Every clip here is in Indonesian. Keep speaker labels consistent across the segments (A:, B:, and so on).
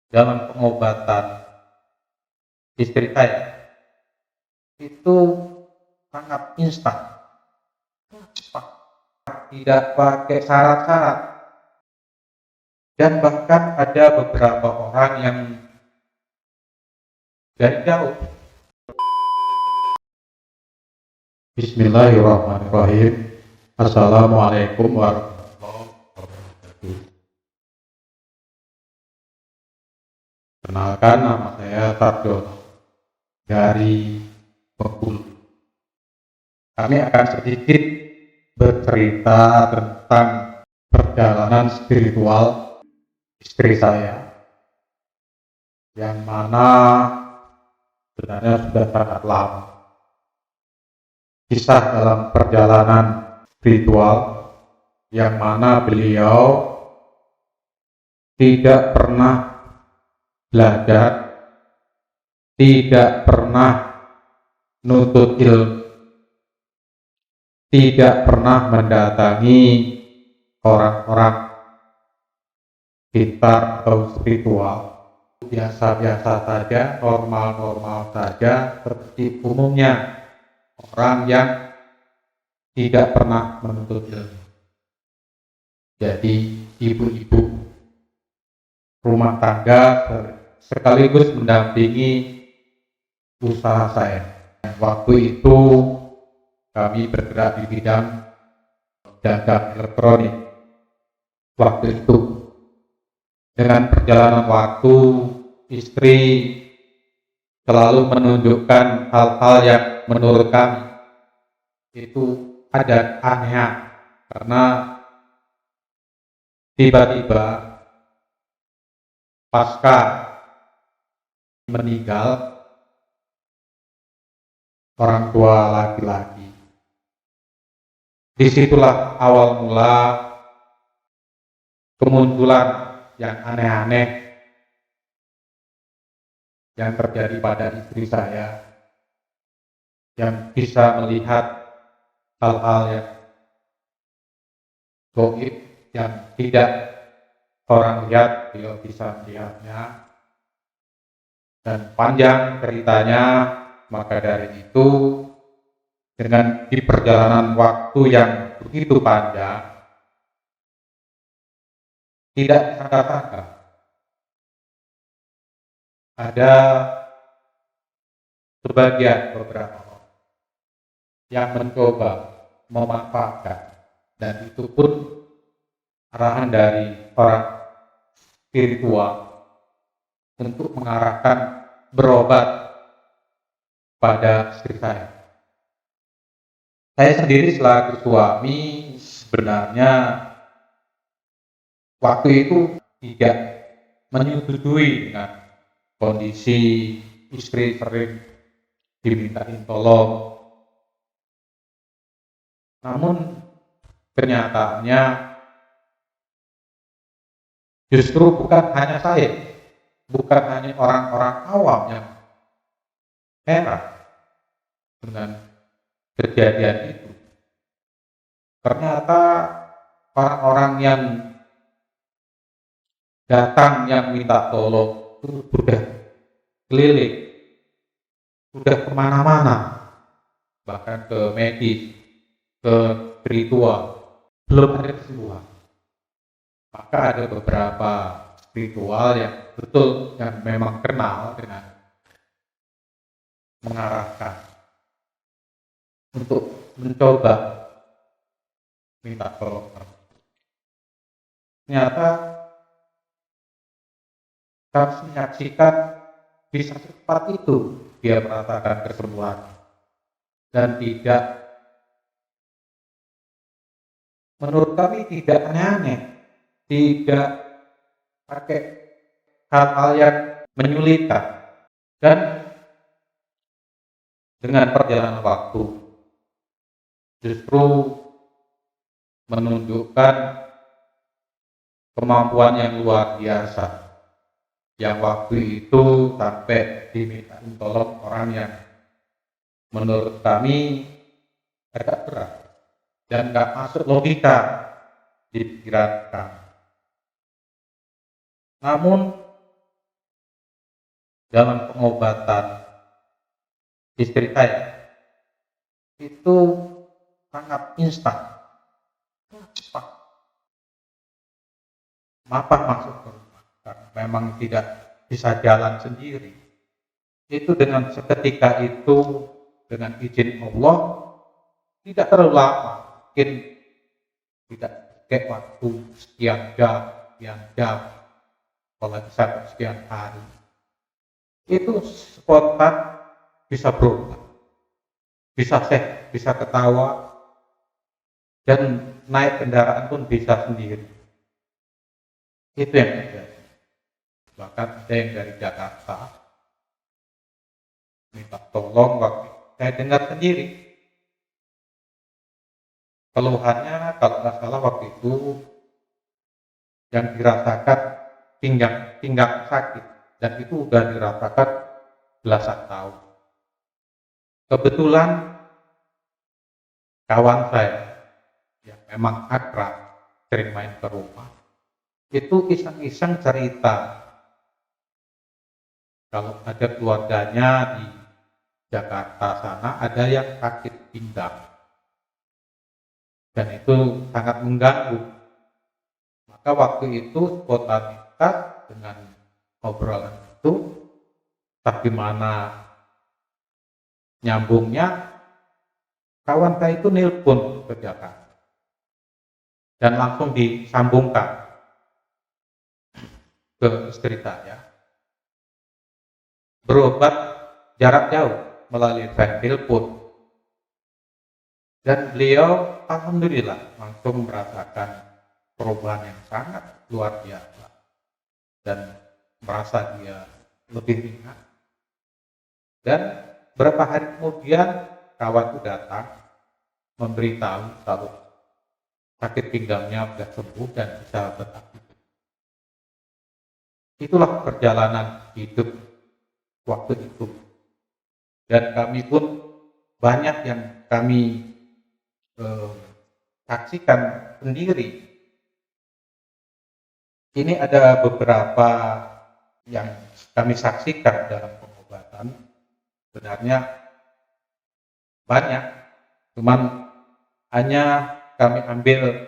A: dalam pengobatan istri saya itu sangat instan, cepat, tidak pakai syarat-syarat, dan bahkan ada beberapa orang yang dari jauh. Bismillahirrahmanirrahim. Assalamualaikum warahmatullahi wabarakatuh. Kenalkan, nama saya Sarjono dari Bengkulu. Kami akan sedikit bercerita tentang perjalanan spiritual istri saya, yang mana sebenarnya sudah sangat lama. Kisah dalam perjalanan spiritual yang mana beliau tidak pernah belajar, tidak pernah nuntut ilmu, tidak pernah mendatangi orang-orang pintar atau spiritual. Biasa-biasa saja, normal-normal saja, seperti umumnya orang yang tidak pernah menuntut ilmu. Jadi ibu-ibu rumah tangga sekaligus mendampingi usaha saya. Waktu itu kami bergerak di bidang dagang elektronik. Waktu itu dengan perjalanan waktu, istri selalu menunjukkan hal-hal yang menurut kami itu ada aneh, karena tiba-tiba pasca meninggal orang tua laki-laki, disitulah awal mula kemunculan yang aneh-aneh yang terjadi pada istri saya, yang bisa melihat hal-hal yang gaib yang tidak orang lihat, beliau bisa melihatnya. Dan panjang ceritanya, maka dari itu dengan di perjalanan waktu yang begitu panjang, tidak disangka-sangka ada sebagian beberapa orang yang mencoba memanfaatkan, dan itu pun arahan dari orang spiritual untuk mengarahkan berobat pada istri saya. Saya sendiri selaku suami sebenarnya waktu itu tidak menyetujui dengan kondisi istri sering dimintain tolong. Namun kenyataannya justru bukan hanya saya, bukan hanya orang-orang awam yang heran dengan kejadian itu. Ternyata orang-orang yang datang yang minta tolong itu sudah keliling, sudah kemana-mana, bahkan ke medis, ke spiritual, belum ada kesembuhan. Maka ada beberapa spiritual yang betul, yang memang kenal dengan mengarahkan untuk mencoba minta tolong. Ternyata kami menyaksikan bisa secepat itu dia merasakan kesembuhan, dan tidak, menurut kami tidak aneh-aneh, tidak pakai hal-hal yang menyulitkan. Dan dengan perjalanan waktu justru menunjukkan kemampuan yang luar biasa, yang waktu itu sampai diminta tolong orang yang menurut kami agak berat dan nggak masuk logika di pikiran kami. Namun dalam pengobatan istri saya itu sangat instan, cepat. Mapan masuk ke rumah karena memang tidak bisa jalan sendiri. Itu dengan seketika itu, dengan izin Allah, tidak terlalu lama, mungkin tidak pakai waktu sekian jam, apalagi sampai sekian hari. Itu spontan bisa berubah, bisa sehat, bisa ketawa, dan naik kendaraan pun bisa sendiri. Itu yang terjadi. Bahkan ada yang dari Jakarta minta tolong, waktu saya dengar sendiri keluhannya, kalau nggak salah waktu itu yang dirasakan pinggang sakit, dan itu udah dirasakan belasan tahun. Kebetulan kawan saya yang memang akrab, sering main ke rumah, itu iseng-iseng cerita kalau ada keluarganya di Jakarta sana ada yang sakit pinggang, dan itu sangat mengganggu. Maka waktu itu spontanitas dengan obrolan itu, bagaimana nyambungnya, kawan saya itu nelpon ke Jakarta dan langsung disambungkan ke istri saya, berobat jarak jauh melalui telepon, dan beliau alhamdulillah langsung merasakan perubahan yang sangat luar biasa dan merasa dia lebih ringan. Dan beberapa hari kemudian kawan itu datang memberitahu kalau sakit pinggangnya sudah sembuh dan bisa beraktivitas. Itulah perjalanan hidup waktu itu. Dan kami pun banyak yang kami saksikan sendiri. Ini ada beberapa yang kami saksikan dalam pengobatan. Sebenarnya banyak, cuman hanya kami ambil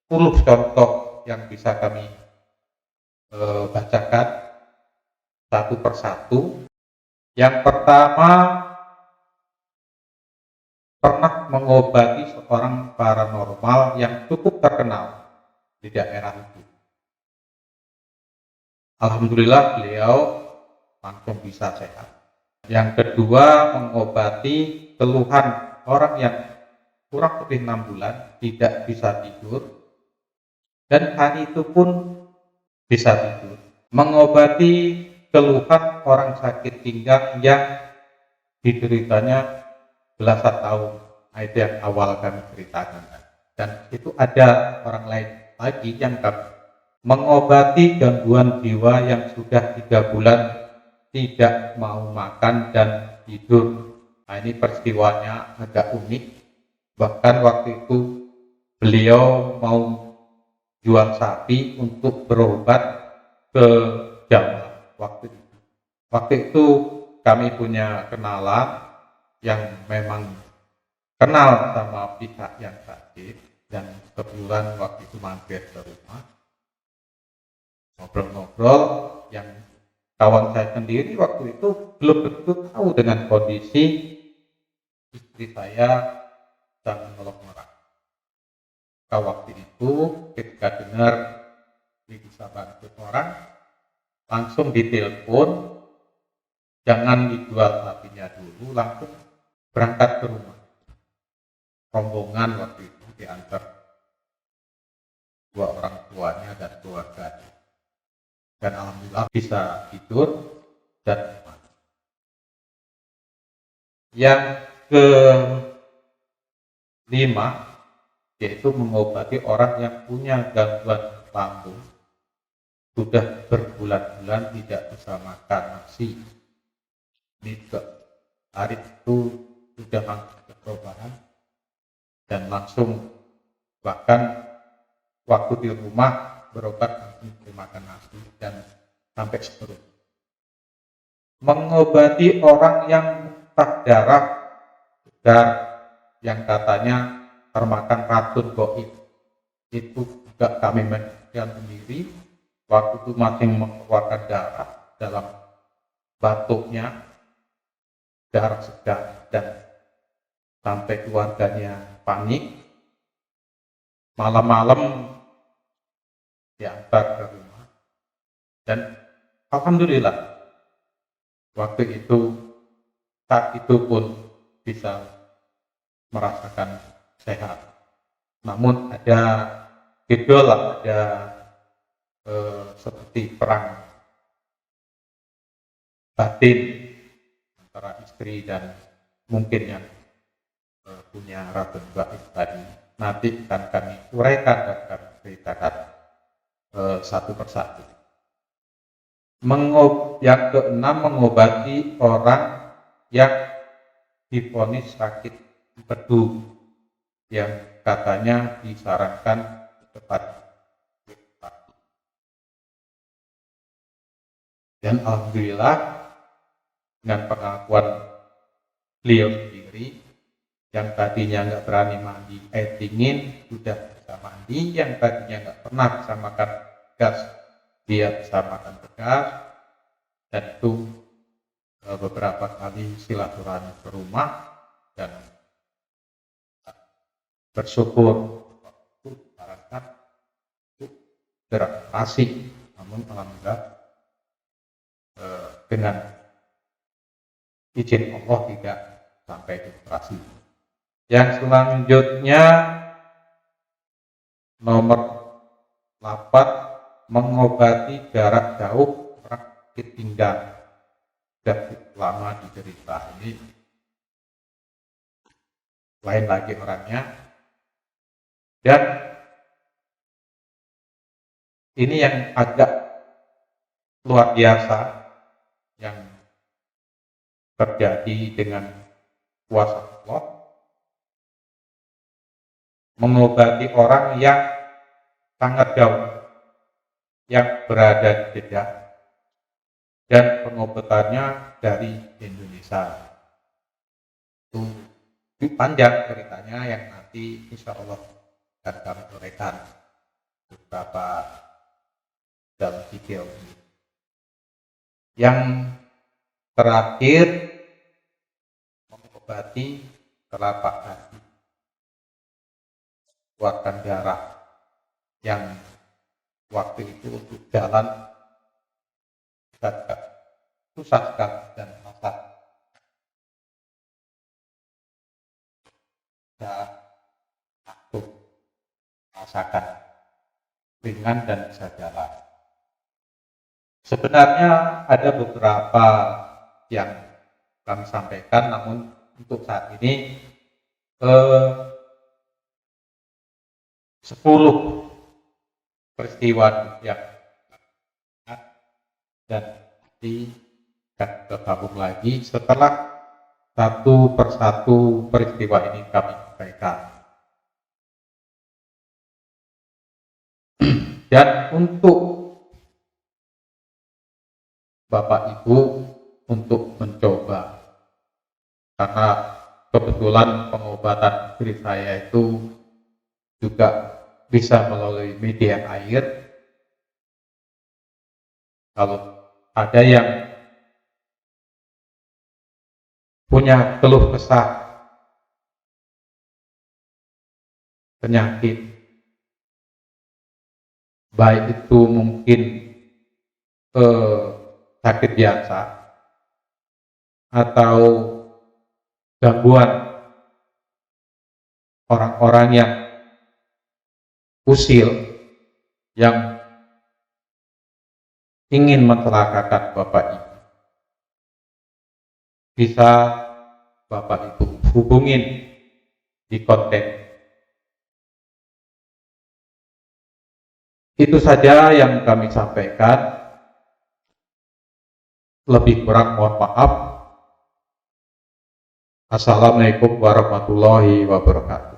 A: 10 contoh yang bisa kami bacakan satu persatu. Yang pertama, pernah mengobati seorang paranormal yang cukup terkenal di daerah itu. Alhamdulillah beliau langsung bisa sehat. Yang kedua, mengobati keluhan orang yang kurang lebih 6 bulan tidak bisa tidur, dan hari itu pun bisa tidur. Mengobati keluhan orang sakit pinggang yang dideritanya belasan tahun. Nah, itu yang awal kami ceritakan. Dan itu ada orang lain lagi yang kami mengobati gangguan jiwa yang sudah 3 bulan tidak mau makan dan tidur. Nah, ini peristiwanya agak unik. Bahkan waktu itu beliau mau jual sapi untuk berobat ke Jawa waktu itu kami punya kenalan yang memang kenal sama pihak yang sakit, dan kebetulan waktu itu mampir ke rumah, ngobrol-ngobrol. Yang kawan saya sendiri waktu itu belum begitu tahu dengan kondisi istri saya sedang menolong orang. Waktu itu ketika dengar bisa bantu orang, langsung ditelepon, jangan dijual sapinya dulu, langsung berangkat ke rumah. Rombongan waktu itu diantar 2 orang tuanya dan keluarganya. Dan alhamdulillah bisa tidur dan mati. Yang kelima, yaitu mengobati orang yang punya gangguan lambung, sudah berbulan-bulan tidak bisa makan nasi. Ini hari itu sudah langsung ke perubahan, dan langsung bahkan waktu di rumah berobat langsung makan nasi dan sampai seperti. mengobati orang yang muntah darah dan yang katanya termakan racun goib. Itu juga kami menyaksikan sendiri. Waktu itu masih mengeluarkan darah dalam batuknya, darah segar, dan sampai keluarganya panik. Malam-malam diantar ke rumah, dan alhamdulillah waktu itu saat itu pun bisa merasakan sehat. Namun ada gejolak, ada seperti perang batin antara istri dan mungkin yang punya racun gaib tadi. Nanti akan kami uraikan dan kami ceritakan satu persatu. Yang keenam, mengobati orang yang divonis sakit empedu, yang katanya disarankan cepat. Dan alhamdulillah dengan pengakuan beliau sendiri, yang tadinya nggak berani mandi air dingin sudah bisa mandi, yang tadinya nggak pernah bisa makan gas dia bisa makan gas, dan itu beberapa kali silaturahmi ke rumah dan bersyukur disarankan beroperasi, namun alhamdulillah dengan izin Allah tidak sampai operasi. Yang selanjutnya nomor 8, mengobati jarak jauh orang sakit pinggang. Sudah lama diderita, ini lain lagi orangnya, dan ini yang agak luar biasa yang terjadi dengan kuasa Allah, mengobati orang yang sangat jauh, yang berada di Jeddah, dan pengobatannya dari Indonesia. Itu panjang ceritanya yang nanti insya Allah akan kami uraikan beberapa dalam video ini. Yang terakhir, mengobati telapak kaki, keluarkan darah yang waktu itu untuk jalan agak susah sekali dan masak. Aku rasakan ringan dan bisa jalan. Sebenarnya ada beberapa yang kami sampaikan, namun untuk saat ini 10 peristiwa yang dan nanti akan bergabung lagi setelah satu persatu peristiwa ini kami sampaikan. Dan untuk Bapak Ibu untuk mencoba, karena kebetulan pengobatan istri saya itu juga bisa melalui media air. Kalau ada yang punya keluh kesah penyakit, baik itu mungkin sakit biasa atau gangguan orang-orang yang usil yang ingin mencelakakan Bapak Ibu, bisa Bapak Ibu hubungin di konten. Itu saja yang kami sampaikan. Lebih kurang mohon maaf. Assalamualaikum warahmatullahi wabarakatuh.